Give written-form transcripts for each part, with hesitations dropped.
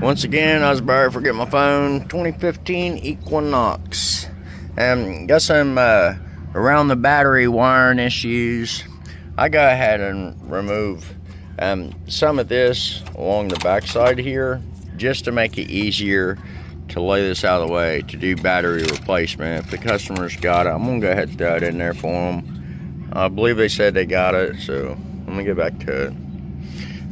Once again, I was borrowed forget my phone. 2015 Equinox. Got some around the battery wiring issues. I go ahead and remove some of this along the back side here, just to make it easier to lay this out of the way to do battery replacement. If the customer's got it, I'm gonna go ahead and throw it in there for them. I believe they said they got it, so let me get back to it.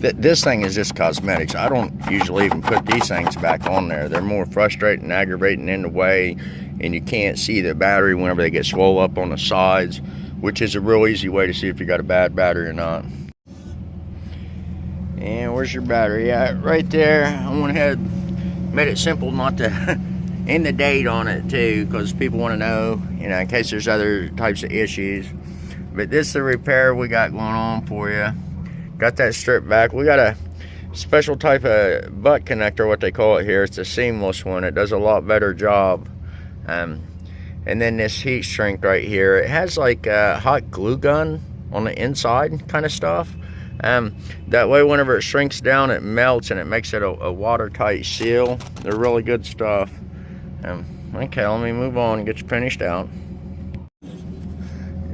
This thing is just cosmetics. I don't usually even put these things back on there. They're more frustrating and aggravating in the way, and you can't see the battery whenever they get swole up on the sides, which is a real easy way to see if you got a bad battery or not. And where's your battery at? Right there. I went ahead, made it simple not to end the date on it too, because people want to know, in case there's other types of issues. But this is the repair we got going on for you. Got that stripped back. We got a special type of butt connector, what they call it here. It's a seamless one. It does a lot better job. And then this heat shrink right here. It has like a hot glue gun on the inside kind of stuff. That way whenever it shrinks down, it melts and it makes it a watertight seal. They're really good stuff. Okay, let me move on and get you finished out.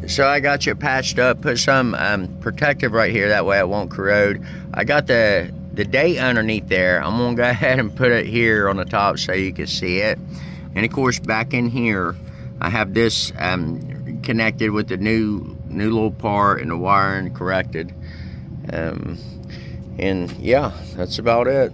So I got you patched up, put some protective right here, that way it won't corrode. I got the date underneath there. I'm gonna go ahead and put it here on the top so you can see it. And of course back in here, I have this connected with the new little part and the wiring corrected. And yeah, that's about it.